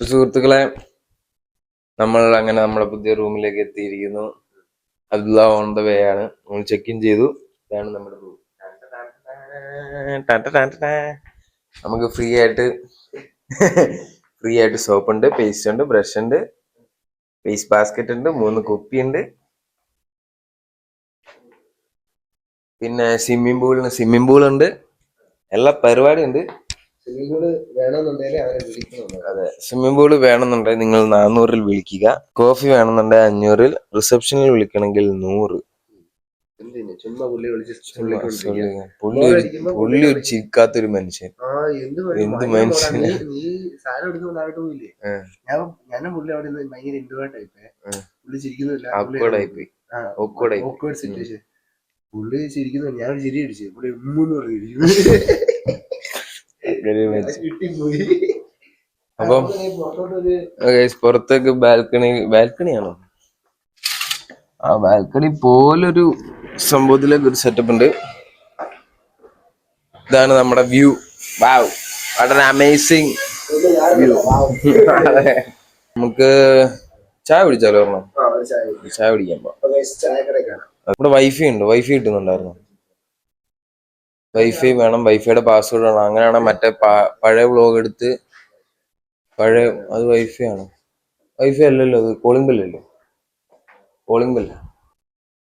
സുഹൃത്തുക്കളെ, നമ്മൾ അങ്ങനെ നമ്മുടെ പുതിയ റൂമിലേക്ക് എത്തിയിരിക്കുന്നു. അബ്ദുള്ള ഓൺ ദ വേ ആണ്. നമ്മൾ ചെക്ക് ഇൻ ചെയ്തു. ഇതാണ് നമ്മുടെ റൂം. നമുക്ക് ഫ്രീ ആയിട്ട് സോപ്പ് ഉണ്ട്, പേസ്റ്റ് ഉണ്ട്, ബ്രഷ് ഉണ്ട്, വേസ്റ്റ് ബാസ്കറ്റ് ഉണ്ട്, 3 കുപ്പി ഉണ്ട്. പിന്നെ സ്വിമ്മിംഗ് പൂൾ ഉണ്ട്. എല്ലാ പരിപാടി ഉണ്ട്. അതെ, സ്വിമ്മിംഗ് പൂള് വേണമെന്നുണ്ടെങ്കിൽ നിങ്ങൾ 400-ൽ വിളിക്കുക. കോഫി വേണമെന്നുണ്ടെങ്കിൽ 500-ൽ, റിസപ്ഷനിൽ വിളിക്കണമെങ്കിൽ 100. പുള്ളി ഒരു ചിരിക്കാത്തൊരു മനുഷ്യൻ. എന്ത് മനുഷ്യൻ. പുള്ളി ചിരിക്കുന്നു, ഞാൻ ചിരി അടിച്ചു. പുള്ളി ഉമ്മെന്ന് പറഞ്ഞു. അപ്പം പുറത്തേക്ക് ബാൽക്കണിയാണോ? ആ ബാൽക്കണി പോലൊരു സംഭവത്തിലേക്ക് ഒരു സെറ്റപ്പ് ഉണ്ട്. ഇതാണ് നമ്മുടെ വ്യൂ. വാവ്, വളരെ അമേസിങ് വ്യൂ. നമുക്ക് ചായ കുടിച്ചാലോ? പറഞ്ഞോ, ചായ കുടിക്കാൻ പോവാം. ഇവിടെ വൈഫൈ ഉണ്ട്. വൈഫൈ കിട്ടുന്നുണ്ടായിരുന്നു. വൈഫൈ വേണം, വൈഫൈയുടെ പാസ്വേഡ് വേണം. അങ്ങനെയാണ് മറ്റേ പഴയ വ്ളോഗ് എടുത്ത് അത് വൈഫൈ ആണ്. വൈഫൈ അല്ലല്ലോ, അത് കോളിംഗ് ബെല്ലല്ലോ. കോളിംഗ് ബെല്ല.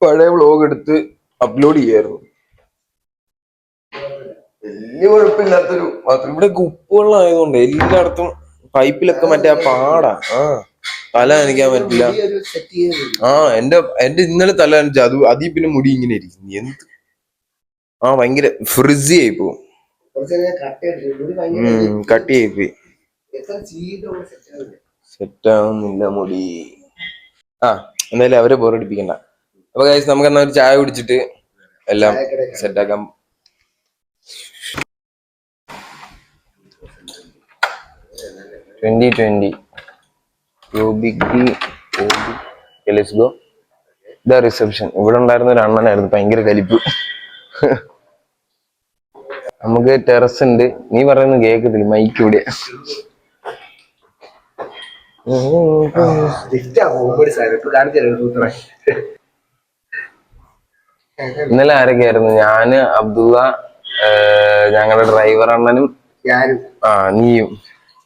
പഴയ വ്ളോഗ് എടുത്ത് അപ്ലോഡ് ചെയ്യായിരുന്നു. വലിയ കുഴപ്പമില്ലാത്തൊരു മാത്രം. ഇവിടെ ഉപ്പുവെള്ളം ആയതുകൊണ്ട് എല്ലായിടത്തും പൈപ്പിലൊക്കെ മറ്റേ ആ പാടാ. തല നനയ്ക്കാൻ പറ്റില്ല. എന്റെ ഇന്നലെ തല നനച്ചു. അതിൽ പിന്നെ മുടി ഇങ്ങനെ ഇരിക്കുന്നു. എന്ത് ഭയങ്കര ഫ്രിസി ആയി പോവും. കട്ടിയായി പോയി. സെറ്റാവുന്നില്ല മുടി. എന്തായാലും അവരെ ബോറടിപ്പിക്കണ്ട. അപ്പൊ ഗൈസ്, നമുക്ക് എന്നാ ഒരു ചായ കുടിച്ചിട്ട് എല്ലാം സെറ്റാക്കാം. ഇതാ റിസപ്ഷൻ. ഇവിടെ ഉണ്ടായിരുന്ന ഒരു അണ്ണനായിരുന്നു, ഭയങ്കര കലിപ്പ്. നമുക്ക് ടെറസ് ഉണ്ട്. നീ പറയുന്നത് കേക്കത്തില്ല, മൈക്ക് ഇവിടെ. ഇന്നലെ ആരൊക്കെയായിരുന്നു? ഞാന്, അബ്ദുള്ള, ഞങ്ങളുടെ ഡ്രൈവർ അണ്ണനും നീയും.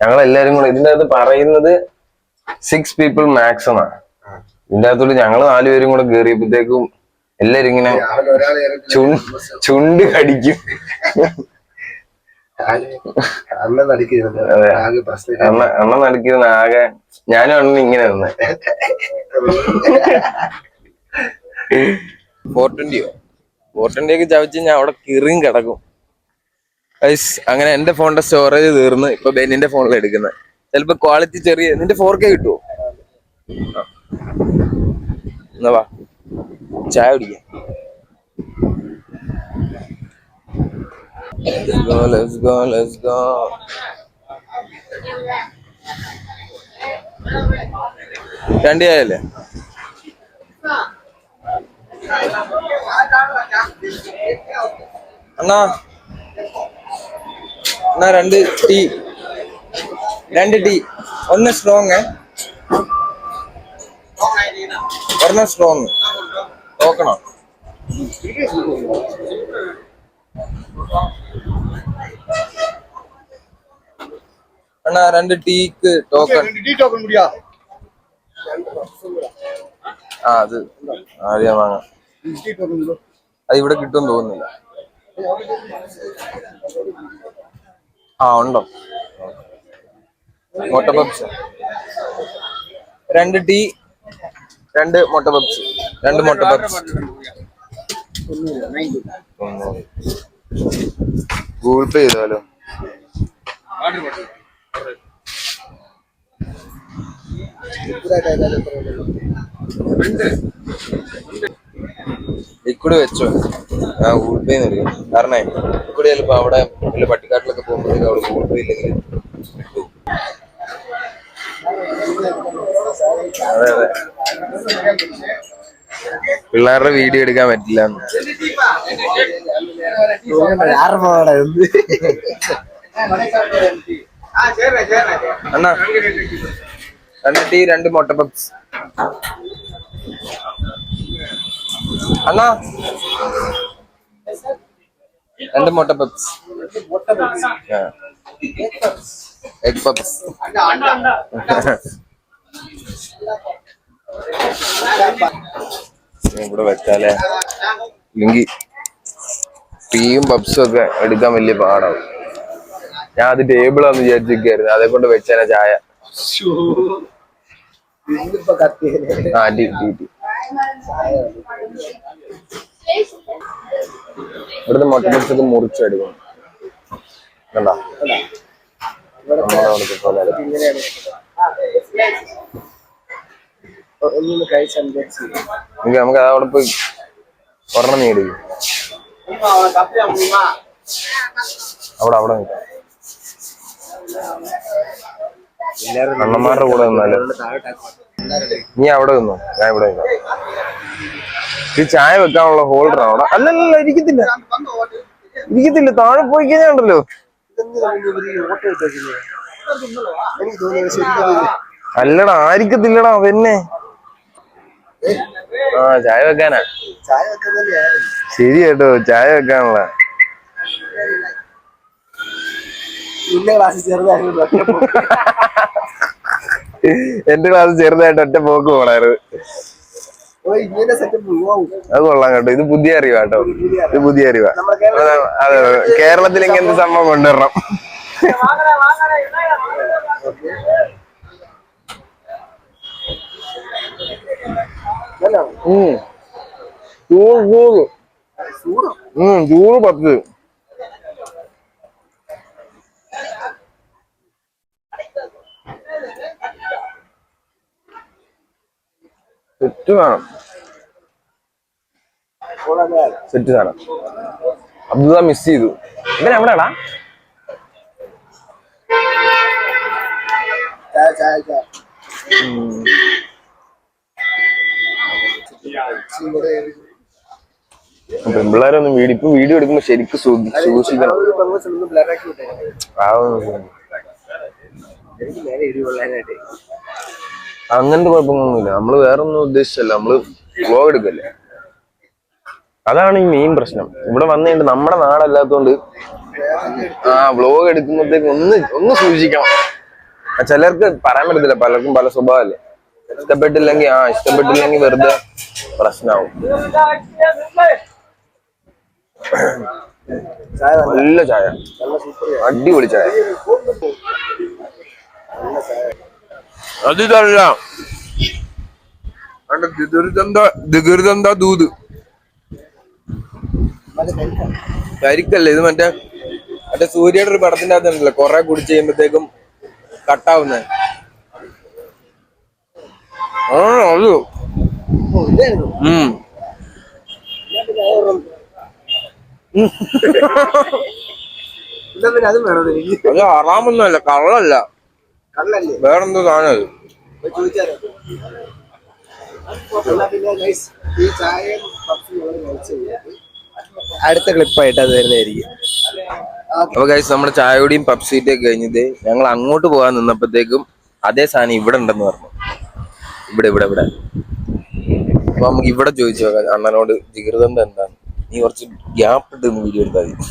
ഞങ്ങളെല്ലാരും കൂടെ ഇതിന്റെ അകത്ത് പറയുന്നത് 6 people മാക്സിമം. ഇതിന്റെ അകത്തോട്ട് ഞങ്ങള് 4 പേരും കൂടെ കേറിയപ്പോഴത്തേക്കും എല്ലാരും ഇങ്ങനെ ചുണ്ട് കടിക്കും. അണ്ണ നടിക്കുന്ന ആകെ ഞാനും അണ്ണൻ ഇങ്ങനെ നിന്ന്. 420 ചവച്ച് ഞാൻ അവിടെ കിറിയും കിടക്കും. അങ്ങനെ എന്റെ ഫോണിന്റെ സ്റ്റോറേജ് തീർന്ന് ഇപ്പൊ ബെന്നിന്റെ ഫോണിൽ എടുക്കുന്നത്. ചിലപ്പോ ക്വാളിറ്റി ചെറിയ. നിന്റെ 4K കിട്ടുമോ? എന്നാ വാ, ചായ കുടിക്കാം. Let's go. രണ്ട് ചായല്ലേ? അണ്ണാ 2 ടീ. ഒന്ന് സ്ട്രോങ്, ഒരെണ്ണം സ്ട്രോങ്. നോക്കണോ? അണ്ണാ 2 ടീക്ക് ടോക്കൺ. അത് ആദ്യം വാങ്ങാം. അത് ഇവിടെ കിട്ടുമെന്ന് തോന്നുന്നില്ല. ഉണ്ടോ? മുട്ട പപ്സ് 2 ടീ, 2 മുട്ട പപ്സ്. 2 മുട്ട പപ്സ്. ഗൂഗിൾ പേ ചെയ്താലോ? ലിക്വിഡ് വെച്ചോ? ഗൂഗിൾ പേ നൽകും. കാരണം ലിക്വിഡ് ചിലപ്പോ അവിടെ വല്ല പട്ടിക്കാട്ടിലൊക്കെ പോകുമ്പോഴത്തേക്ക് അവിടെ ഗൂഗിൾ പേ ഇല്ലെങ്കിൽ കിട്ടും. അതെ, പിള്ളേരുടെ വീഡിയോ എടുക്കാൻ പറ്റില്ല. അണ്ണാ 2 ടീ 2 മുട്ട പപ്സ്. അണ്ണാ 2 മുട്ട പപ്സ്. Egg puffs. ഇവിടെ വെച്ചാലേ ഇല്ലെങ്കിൽ ടീയും പപ്സും ഒക്കെ എടുക്കാൻ വലിയ പാടാവും. ഞാൻ അത് ടേബിളാന്ന് വിചാരിച്ചിരിക്കായിരുന്നു, അതേ കൊണ്ട് വെച്ചാ ചായ. ആ ടീ ടീ ടീ. ഇവിടുത്തെ മുട്ട പപ്സൊക്കെ മുറിച്ചെടുക്കണം. കണ്ടാ നമ്മുടെ അവിടുത്തെ പോലെ നമുക്ക് അതവിടെ പോയി ഒരെണ്ണം നേടിക്കും. അവിടെ നിൽക്കാം. അണ്ണന്മാരുടെ കൂടെ നിന്നാലും നീ അവിടെ നിന്നോ, ഞാൻ ഇവിടെ നിൽക്കാം. ഈ ചായ വെക്കാനുള്ള ഹോൾഡർ അവിടെ. അല്ലല്ല ഇരിക്കത്തില്ല, താഴെ പോയി കഴിഞ്ഞാണ്ടല്ലോ. അല്ലടാ ആയിരിക്കത്തില്ലടാ പിന്നെ. ആ ചായ വെക്കാനാ. ശരി കേട്ടോ, ചായ വെക്കാനുള്ള. എന്റെ ക്ലാസ് ചെറുതായിട്ട് ഒറ്റ പോക്ക് പോണായിരുന്നു. അത് കൊള്ളാം കേട്ടോ, ഇത് പുതിയ അറിവാ കേട്ടോ, ഇത് പുതിയ അറിവാ. അതെ കേരളത്തിൽ ഇങ്ങനത്തെ സംഭവം കൊണ്ടുവരണം. ചൂട് 10. സെറ്റ് വേണം, സെറ്റ് സാധനം. അബ്ദുള്ള മിസ് ചെയ്തു. ഇവൻ എവിടെയാടാ? പെമ്പിള്ളേരൊന്നും വീഡിയോ എടുക്കുമ്പോ ശരിക്കും സൂക്ഷിക്കണം. അങ്ങനത്തെ കുഴപ്പമൊന്നുമില്ല. നമ്മള് വേറൊന്നും ഉദ്ദേശിച്ചല്ല, നമ്മള് വ്ലോഗ് എടുക്കല്ലേ. അതാണ് ഈ മെയിൻ പ്രശ്നം. ഇവിടെ വന്നിട്ട് നമ്മുടെ നാടല്ലാത്തോണ്ട് ആ വ്ലോഗ് എടുക്കുമ്പോഴത്തേക്ക് ഒന്ന് സൂക്ഷിക്കണം. ചിലർക്ക് പറയാൻ പറ്റത്തില്ല, പലർക്കും പല സ്വഭാവമല്ലേ. ഇഷ്ടപ്പെട്ടില്ലെങ്കിൽ വെറുതെ പ്രശ്നമാവും. നല്ല ചായ, അടിപൊളി ചായ. അതിതല്ല ദൂത് കരിക്കല്ലേ ഇത്. മറ്റേ സൂര്യയുടെ ഒരു പടത്തിന്റെ അകത്തുണ്ടല്ലോ, കൊറേ കുടിച്ച് കഴിയുമ്പോഴത്തേക്കും കട്ടാവുന്ന. അത് ഹറാമൊന്നുമല്ല, കള്ളല്ല, വേറെന്തോ സാധനം. അടുത്ത ക്ലിപ്പായിട്ട് അത് വരുന്നതായിരിക്കും. അപ്പൊ ഗൈസ് നമ്മുടെ ചായയോടെയും പപ്സീറ്റൊക്കെ കഴിഞ്ഞത് ഞങ്ങൾ അങ്ങോട്ട് പോകാൻ നിന്നപ്പോഴത്തേക്കും അതേ സാധനം ഇവിടെ ഉണ്ടെന്ന് പറഞ്ഞു. ഇവിടെ അപ്പൊ നമുക്ക് ഇവിടെ ചോദിച്ചു നോക്കാം അണ്ണനോട്, ജിഗർദണ്ഡ എന്താണ്. നീ കുറച്ച് ഗ്യാപ്പ് ഇട്ട് വീഡിയോ എടുത്താൽ മതി.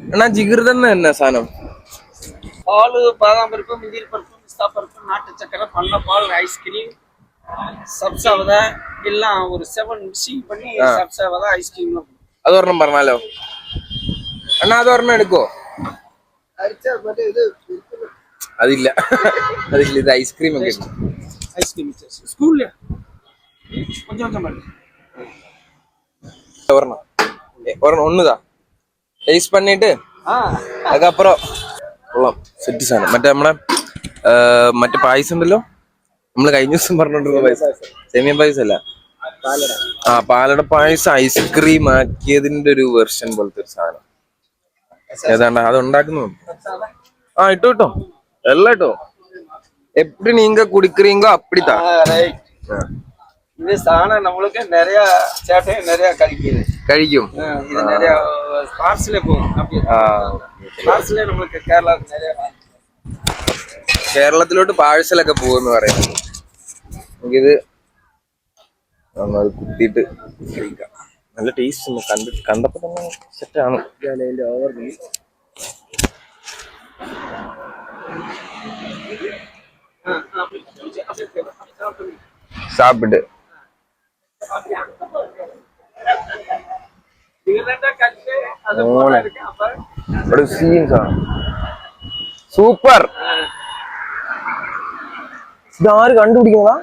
അണ്ണാ ജിഗർദണ്ഡ എന്നാ സാധനം? பால், பாதாம் பருப்பு, முந்திரி பருப்பு, பிஸ்தா பருப்பு, நாட்டு சக்கரை, பண்ண பால், ஐஸ்கிரீம், சப்சாவதா எல்லாம் ஒரு 7 மிக்சிங் பண்ணி சப்சாவதா ஐஸ்கிரீம். അത് ഒരെണ്ണം പറഞ്ഞാലോ അണ്ണാ? അത് ഒരെണ്ണം എടുക്കോ? അതില്ല ഇത് ഐസ്ക്രീം ഒക്കെ. ஐஸ்கிரீம் ஸ்கூல்ல கொஞ்சம் ഒരെണ്ണം ഒന്നുതാ ടേസ്റ്റ് പണിട്ട് അതുക്കപ്പുറം കൊള്ളാം. സെറ്റ് സാധനം. മറ്റേ നമ്മളെ മറ്റേ പായസം ഉണ്ടല്ലോ, നമ്മള് കഴിഞ്ഞ ദിവസം പറഞ്ഞോണ്ടിരുന്ന പായസം, സേമിയ പായസം അല്ല, പാലട പായസം ഐസ്ക്രീം ആക്കിയതിന്റെ ഒരു വെർഷൻ പോലത്തെ ഒരു സാധനം. ഏതാണ്ട് അത് ഉണ്ടാക്കുന്നു. ഇട്ടോ എല്ലാം ഇട്ടോ. எப்படி நீங்க குடிக்கிறீங்க அப்படித்தான். இது சாணம் நம்மளுக்கு நிறைய சேட்டையும் நிறைய കഴിക്കും. இது நிறைய பார்சலே போகும். அப்படியே பார்சலே நம்மளுக்கு கேரளா நிறைய കേരളത്തിലോട്ട് പാഴ്സലൊക്കെ പോകുമെന്ന് പറയുന്നത്. നമുക്കിത് അത് കുത്തിയിട്ട് കഴിക്കാം. നല്ല ടേസ്റ്റ് കണ്ടപ്പോ തന്നെ സെറ്റാണ്. സാപ്പിട്ട് ഒരു സീൻസാണ് സൂപ്പർ. ഇതാര് കണ്ടുപിടിക്കുന്നതാ?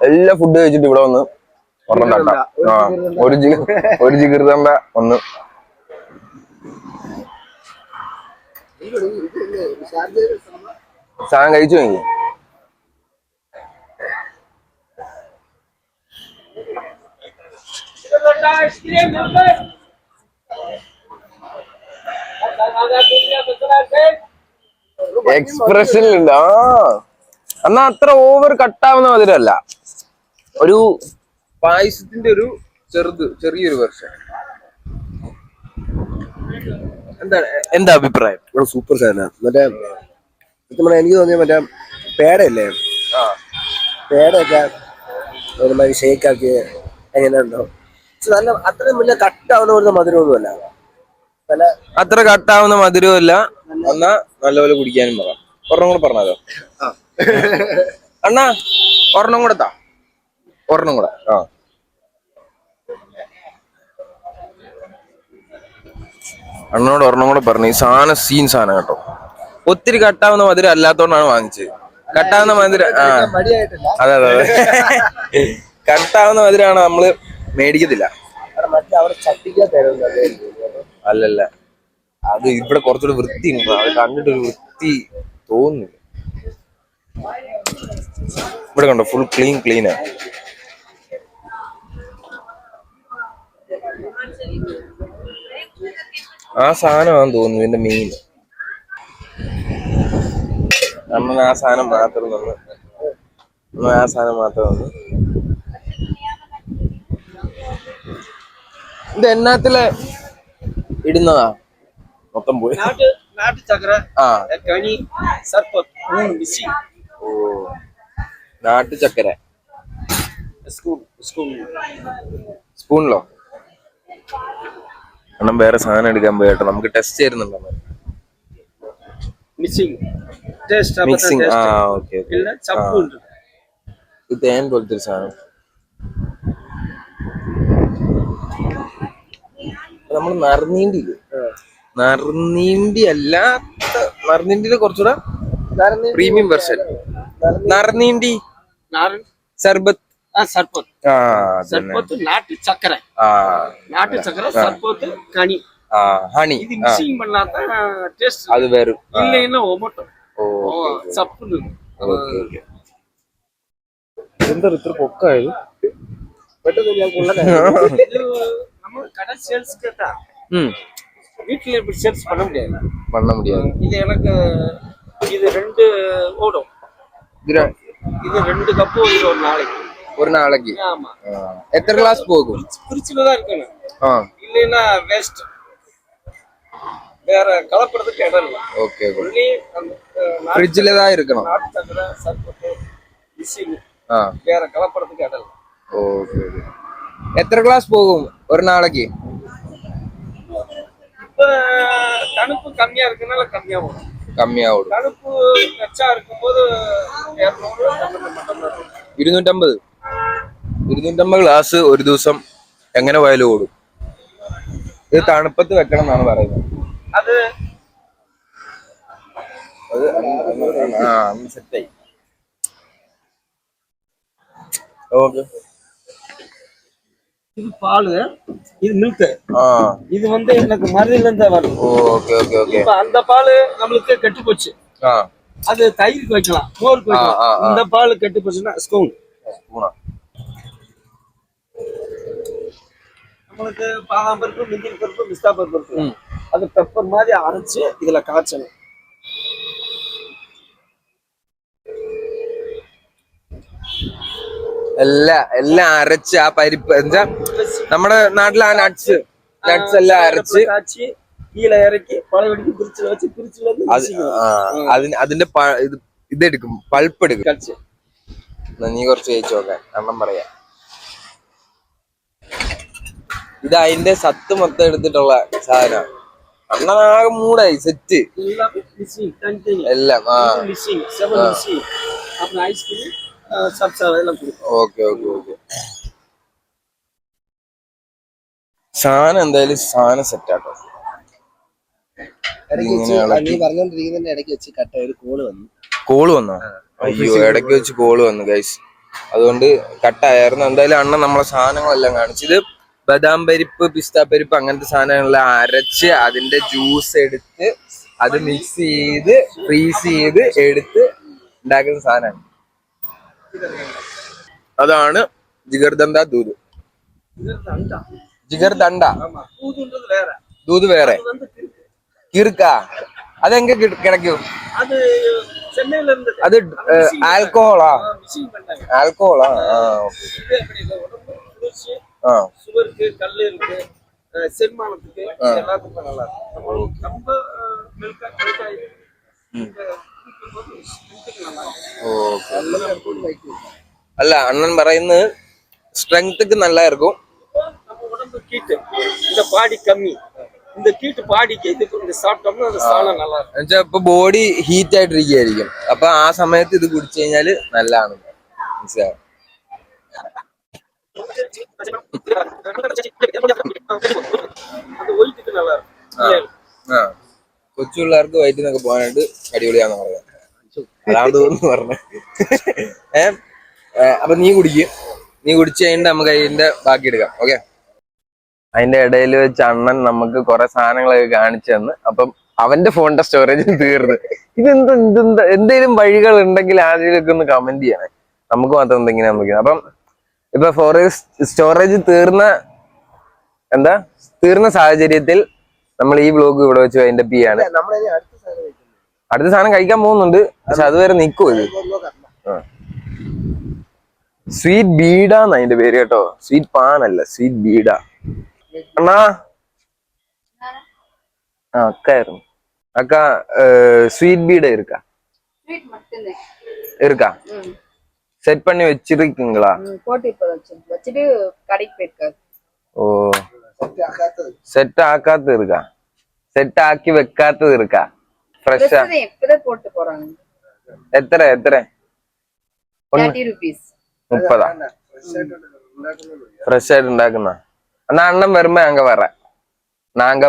എല്ലാ ഫുഡ് കഴിച്ചിട്ട് ഇവിടെ വന്ന് ഒരെണ്ണം തട്ടാം. ഒരു ജിഗിർദണ്ട ഒന്ന്. സാധനം കഴിച്ചു കഴിഞ്ഞു. എക്സ്പ്രഷനിലുണ്ട്. എന്നാ അത്ര ഓവർ കട്ടാവുന്ന മധുരമല്ല. ഒരു പായസത്തിന്റെ ഒരു ചെറിയൊരു വെർഷൻ. എന്താ അഭിപ്രായം? സൂപ്പർ സാധനം. മറ്റേ എനിക്ക് തോന്നിയ മറ്റേ പേടയല്ലേ, പേടയൊക്കെ ഒരുമാതിരി ഷേക്കാക്കി എങ്ങനെ ഉണ്ടോ, നല്ല അത്രയും വലിയ കട്ടാവുന്ന പോലത്തെ മധുരമൊന്നുമല്ല. അത്ര കട്ടാവുന്ന മധുരമല്ല. എന്നാ നല്ലപോലെ കുടിക്കാനും പറയാം. ഒരെണ്ണം കൂടെ പറഞ്ഞാലോ അണ്ണാ? ഒരെണ്ണം കൂടെ താ. ഒരെണ്ണം കൂടെ. അണ്ണനോട് ഒരെണ്ണം കൂടെ പറഞ്ഞു. ഈ സാധനം സീൻ സാധനം കേട്ടോ. ഒത്തിരി കട്ടാവുന്ന മധുരം അല്ലാത്തോണ്ടാണ് വാങ്ങിച്ചത്. കട്ടാവുന്ന മധുരം അതെ അതെ അതെ കട്ടാവുന്ന മധുരമാണ് നമ്മള് മേടിക്കത്തില്ല. അല്ലല്ല, അത് ഇവിടെ കുറച്ചുകൂടെ വൃത്തി ഉണ്ട്. അത് കണ്ടിട്ടൊരു വൃത്തി തോന്നുന്നില്ല. ഇവിടെ കണ്ടോ, ഫുൾ ക്ലീനാ. ആ സാധനമാണെന്ന് തോന്നുന്നു ഇതിന്റെ മെയിൻ. നമ്മൾ ആ സാധനം മാത്രം തന്നു. ഇത് എന്നാത്തില് ഇടുന്നതാ? മൊത്തം പോയി. നാട്ടു ചക്ര, കണി, സർപ്പത്ത്, 3 മിസ്സിംഗ്. ഓ, നാട്ടു ചക്കര. സ്പൂണിലോ? കാരണം വേറെ സാധനം എടുക്കാൻ പോയിട്ടോ. നമുക്ക് ടെസ്റ്റ് ചെയ്യുന്നുണ്ടോ? മിക്സിംഗ്. ഓക്കെ. ചപ്പുണ്ട്. ഇത് തേൻ പോലത്തെ ഒരു സാധനം. നമ്മൾ നറുനീണ്ടി അല്ലാത്ത നറുനീണ്ടിയുടെ കുറച്ചുകൂടെ പ്രീമിയം വെർഷൻ. നറുനീണ്ടി സർബത്ത്. സർബത്ത് നാട്ടു ചക്കര. നാട്ടു ചക്കര, സർബത്ത്, കണി. ഹണി. ഇത് മിക്സിംഗ് பண்ணாத டேஸ்ட் அது வேற. இல்லைன்னா ஒமட்டும். சப்புன்னு. എന്താ ഇത്ര പൊക്കായത്? நம்ம கடை சேல்ஸ் கேட்டா வீட்டுல இப்படி சேல்ஸ் பண்ண முடியாது. இது எனக்கு இது 2 ஓடும். இது 2 கப்பு ஒரு நாளைக்கு. ஆமா. எத்தனை கிளாஸ் போகும்? குறிச்சிலதான் இருக்கணும். இல்லைன்னா வேஸ்ட். வேற கலப்பறதுக்கு இடம் இல்லை. ஓகே. ஃப்ரிட்ஜ்ல தான் இருக்கணும். நாட்டு சக்கரை, சர்பத்து, மிக்சிங். வேற கலப்பறதுக்கு இடம் இல்லை. ஓகே. எத்தனை கிளாஸ் போகும் ஒரு நாளைக்கு? இப்ப தணுப்பு கம்மியா இருக்கனால கம்மியா ஓடும். தணுப்பு கச்சா இருக்கும்போது 250 ഗ്ലാസ് ഒരു ദിവസം എങ്ങനെ പോയാലും ഓടും. ഇത് തണുപ്പത്ത് വെക്കണം എന്നാണ് പറയുന്നത്. അത് സെറ്റായി. ഓക്കെ. இது பால், இது மில்க். இது எனக்கு மருந்துல இருந்து வரும். Okay okay okay. இப்ப அந்த பால் நம்மளுக்கு கெட்டு போச்சு. அது தயிருக்கு வைக்கலாம், மோருக்கு வைக்கலாம். இந்த பால் கெட்டு போச்சுன்னா ஸ்கூன். நம்மளுக்கு பாதாம் பருப்பு, முந்திரி பருப்பு, பிஸ்தா பருப்பு இருக்கு. அது பெப்பர் மாதிரி அரைச்சு இதுல காய்ச்சணும். എല്ലാം അരച്ച് ആ പരിപ്പ് എന്താ നമ്മുടെ നാട്ടിൽ ആ നട്ട്സ് എല്ലാം അരച്ച് காய்ச்சி கீழே இறக்கி பழைய வெடிக்கு അതിന്റെ ഇതെടുക്കും, പൾപ്പ് എടുക്കും. നീ കുറച്ച് കഴിച്ചു നോക്കാൻ, അണ്ണം പറയാ. ഇത് അതിന്റെ സത്ത് മൊത്തം എടുത്തിട്ടുള്ള സാധനം. അണ്ണനാകെ മൂടായി സെറ്റ് എല്ലാം. Okay okay okay. സാധനം എന്തായാലും സാധനം സെറ്റാട്ടോ. നീ പറഞ്ഞോണ്ടിരിക്കുന്നതിന്റെ ഇടയ്ക്ക് വെച്ച് കട്ട ഒരു കോള് വന്നോ? അയ്യോ, ഇടയ്ക്ക് വെച്ച് കോള് വന്നു ഗൈസ്, അതുകൊണ്ട് കട്ടായിരുന്നു. എന്തായാലും അണ്ണൻ നമ്മളെ സാധനങ്ങളെല്ലാം കാണിച്ചത് ബദാം പരിപ്പ്, പിസ്ത പരിപ്പ്, അങ്ങനത്തെ സാധനങ്ങളെല്ലാം അരച്ച് അതിന്റെ ജ്യൂസ് എടുത്ത് അത് മിക്സ് ചെയ്ത് ഫ്രീസ് ചെയ്ത് എടുത്ത് ഉണ്ടാക്കുന്ന സാധനമാണ്. അതാണ് ജിഗർദണ്ഡ ദൂത്. ജിഗർദണ്ഡ ദൂത് വേറെ. കിറുക്കാ അതെങ്ക കിടക്കും? അത് ആൽക്കഹോളാ? ആൽക്കഹോളാ? சுகருக்கு, கல் இருக்கு, செரிமானத்துக்கு எல்லாத்துக்கும் நல்லா இருக்கும். நம்ம അല്ല, അണ്ണൻ പറയുന്നത് സ്ട്രെങ്ത്ക്ക് നല്ലായിരിക്കും. நம்ம உடம்பு கீட்டு, இந்த பாடி கம்மி, இந்த கீட்டு பாடிக்கு இதுக்கு இந்த சாப்பிட்டோம்னா அது சாணம் நல்லா இருக்கும். എന്നുവെച്ചാ ഇപ്പൊ ബോഡി ഹീറ്റ് ആയിട്ടിരിക്കുകയായിരിക്കും, അപ്പൊ ആ സമയത്ത് ഇത് കുടിച്ചു കഴിഞ്ഞാല് നല്ലതാണ്. മനസ്സിലാവും? அது ஒயிட்டுக்கு நல்லா இருக்கும். കൊച്ചു പിള്ളേർക്ക് വയറ്റിനൊക്കെ പോകാനായിട്ട് അടിപൊളിയാന്ന് പറയാം. അതാണ് തോന്നുന്നു പറഞ്ഞ. അപ്പൊ നീ കുടിച്ച് കഴിഞ്ഞിട്ട് നമുക്ക് അതിന്റെ ബാക്കി എടുക്കാം. ഓക്കെ. അതിന്റെ ഇടയിൽ വെച്ച് അണ്ണൻ നമുക്ക് കുറെ സാധനങ്ങളൊക്കെ കാണിച്ചു തന്ന്. അപ്പം അവന്റെ ഫോണിന്റെ സ്റ്റോറേജ് തീർന്ന്. ഇതെന്താ എന്തെങ്കിലും വഴികൾ ഉണ്ടെങ്കിൽ ആദ്യമൊക്കെ ഒന്ന് കമന്റ് ചെയ്യണേ, നമുക്ക് മാത്രം എന്തെങ്കിലും നമുക്ക്. അപ്പം ഇപ്പൊ സ്റ്റോറേജ് തീർന്ന സാഹചര്യത്തിൽ നമ്മൾ ഈ വ്ലോഗ് ഇവിടെ വെച്ച് അതിന്റെ ചെയ്യാണ്. അടുത്ത സാധനം കഴിക്കാൻ പോകുന്നുണ്ട്, പക്ഷെ അതുവരെ നിൽക്കും ഇത്. സ്വീറ്റ് ബീഡാന്ന് അതിന്റെ പേര് കേട്ടോ, സ്വീറ്റ് പാൻ അല്ല, സ്വീറ്റ് ബീഡ. അണ്ണാ അക്കായിരുന്നു அக்கா ஸ்வீட் பீடை இருக்கா? இருக்கா? செட் பண்ணி வச்சிருக்கீங்களா? போட்டு இப்ப வச்சுட்டு கடைக்கு போயிருக்காரு. ஓ, செட் ஆக்காத்து இருக்கா? செட் ஆக்கி வைக்காத்தது இருக்கா? ஃப்ரெஷ்ஷா இப்பதான் போட்டு போறாங்க. எத்தனை 30 rupees. 30. ஃப்ரெஷ் ஆയിട്ട് ഉണ്ടാക്കുന്ന. അണ്ണാ അണ്ണൻ വരുമ്പോ நாங்க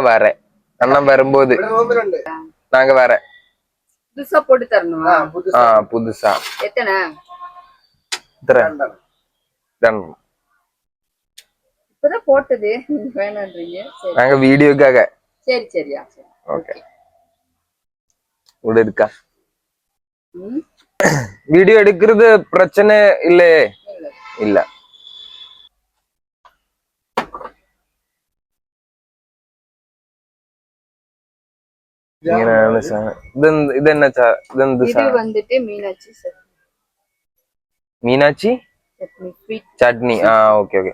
வரேன். அண்ணன் வரும்போது நாங்க வரேன். புதுசா போட்டு தரணுமா? புதுசா. எத்தனை? இப்பதான் போட்டது வேணான்றீங்க. நாங்க வீடியோக்காக. சரி சரியா. ஓகே. உள்ள இருக்கா? வீடியோ எடுக்கிறது பிரச்சனை இல்லையே? இல்ல. ഇങ്ങനെയാണ് ഇതെന്നാ? ഇത് വന്നിട്ട് Meenachi Meenachi chutney. Okay okay.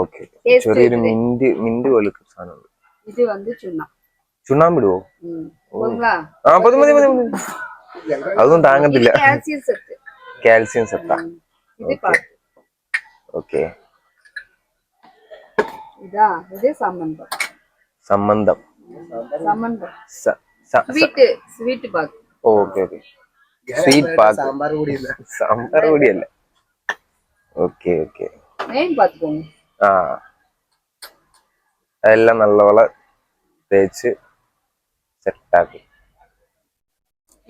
Okay. ചെറിയൊരു മിന്റ് പോലത്തെ സാധനം. ഇത് വന്ന് ചുണ്ണാമ്പിടുവോ? മതി. അതൊന്നും താങ്ങത്തില്ല. കാൽസ്യം സെത്താ. ഓക്കെ. ഇത് സമ്മന്തം. Sweet pack. Okay okay. Sweet pack. Sambar കൂടിയല്ല. Okay okay. അതെല്ലാം നല്ലപോലെ തേച്ച് സെറ്റാക്കി.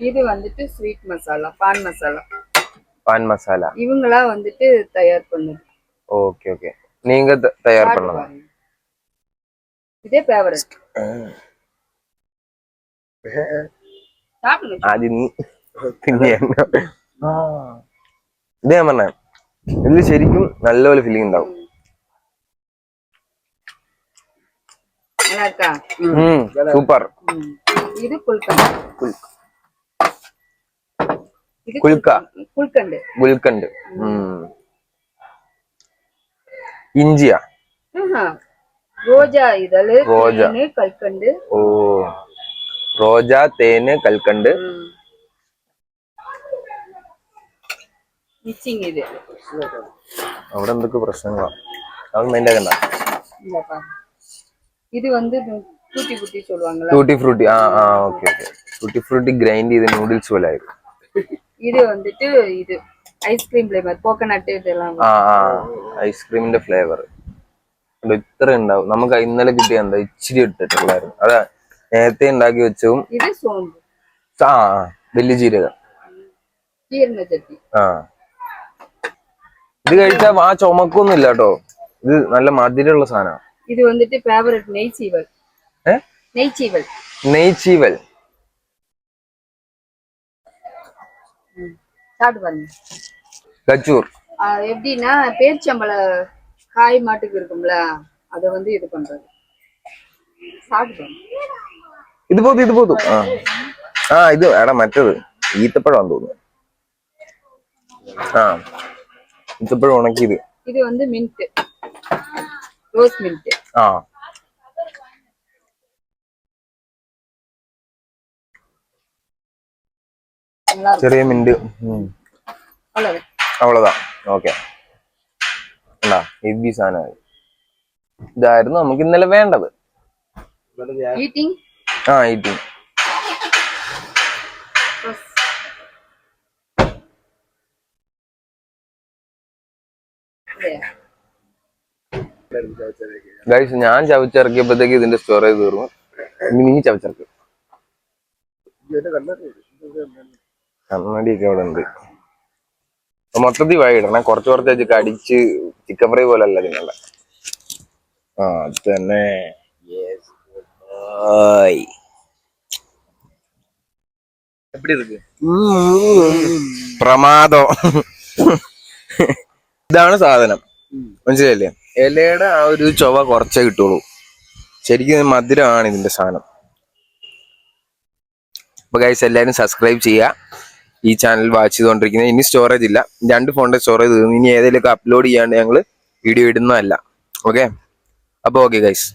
இது வந்துட்டு ஸ்வீட் மசாலா, பான் மசாலா. இவங்களா வந்துட்டு தயார் பண்ணுது. Okay okay. நீங்க தயார் பண்ணலாம். இதே ஃபேவரட். ആദ്യം നീ പിന്നെ ഇത് ഞാൻ പറഞ്ഞ ഇതിൽ ശരിക്കും നല്ലപോലെ ഫീലിംഗ് ഉണ്ടാവും. സൂപ്പർ. ഇത് ഗുൽക്കണ്ട്. ഇഞ്ചിയാ? ரோஜா இதழ், கல்கண்டு. ஓ, റോജ, തേന്, കൽക്കണ്ട്. മിക്സിങ് ഇത് അവിടെ എന്തൊക്കെ പ്രശ്നങ്ങളാ, അത് മൈൻഡ് ആക്കണ്ട. இல்லப்பா இது வந்து டூட்டி புட்டி சொல்லுவாங்கல்ல tutti Frooti. Okay okay. Tutti Frooti grind ചെയ്ത് നൂഡിൽസ് പോലെ ആയിരുന്നു. இது வந்துட்டு இது ஐஸ்கிரீம் ஃப்ளேவர் கோகனட் இதெல்லாம் ഐസ്ക്രീമിന്റെ ഫ്ലേവർ ഇത്ര ഉണ്ടാവും. നമുക്ക് ഇന്നലെ കിട്ടിയ എന്താ ഇച്ചിരി ഇട്ടിട്ടുള്ളായിരുന്നു. അതാ നേരത്തെ ഉണ്ടാക്കി വെച്ചതും. இது சோம்பு വലിയ ജീരകം. ജീരക ചട്നി. ഇത് കഴിച്ചാ ആ ചുമക്കൊന്നും ഇല്ല കേട്ടോ. ഇത് നല്ല മധുരമുള്ള സാധനമാണ്. ഇത് വന്നിട്ട് ഫേവറേറ്റ് നെയ്ച്ചീവൽ. നെയ്ച്ചീവൽ. നെയ്ച്ചീവൽ. சாப்பிட்டு பாருங்க. கச்சூர் எப்படின்னா பேரிச்சம்பழ காய் மாட்டுக்கு இருக்கும்ல அதை வந்து இது பண்றது. சாப்பிட்டு ഇത് പോതും. ഇത് എടാ മറ്റത് ഈത്തപ്പഴം തോന്നുന്നു. ഈത്തപ്പഴം ഉണക്കിയത്. இது வந்து மின்ட், ரோஸ் மின்ட். ചെറിയ മിന്റ്. അവളതാ. ഓക്കെ. ഹെവി സാധനമായി. ഇതായിരുന്നു നമുക്ക് ഇന്നലെ വേണ്ടത്. ഈറ്റിംഗ്. ഈറ്റിംഗ്. ഗൈസ് ഞാൻ ചവച്ചിറക്കിയപ്പോഴത്തേക്ക് ഇതിന്റെ സ്റ്റോറേജ് തീർന്നു. ഇനി നീ ചവച്ചിറക്കും. കണ്ണടിയൊക്കെ അവിടെ ഉണ്ട്. മൊത്തത്തിൽ വായിടണേ. കുറച്ച് വെച്ചിട്ട് അടിച്ച് ചിക്കൻ ഫ്രൈ പോലെ അല്ല നിങ്ങളുടെ. അത് തന്നെ. പ്രമാദം. ഇതാണ് സാധനം, മനസ്സിലായില്ലേ? ഇലയുടെ ആ ഒരു ചൊവ കുറച്ചേ കിട്ടുള്ളൂ. ശരിക്കും മധുരമാണ് ഇതിന്റെ സാധനം. അപ്പൊ ഗൈസ് എല്ലാവരും സബ്സ്ക്രൈബ് ചെയ്യുക. ഈ ചാനൽ വാച്ച് ചെയ്തുകൊണ്ടിരിക്കുന്നത്. ഇനി സ്റ്റോറേജ് ഇല്ല, 2 ഫോണിന്റെ സ്റ്റോറേജ് തീർന്നു. ഇനി ഏതെങ്കിലുമൊക്കെ അപ്ലോഡ് ചെയ്യാണ്ട് ഞങ്ങൾ വീഡിയോ ഇടുന്നതല്ല. ഓക്കെ. അപ്പൊ ഓക്കെ ഗൈസ്,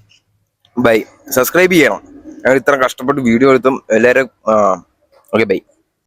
ബൈ. സബ്സ്ക്രൈബ് ചെയ്യണം. ഞങ്ങൾ ഇത്ര കഷ്ടപ്പെട്ട് വീഡിയോ എടുത്തും എല്ലാവരും. Okay bye.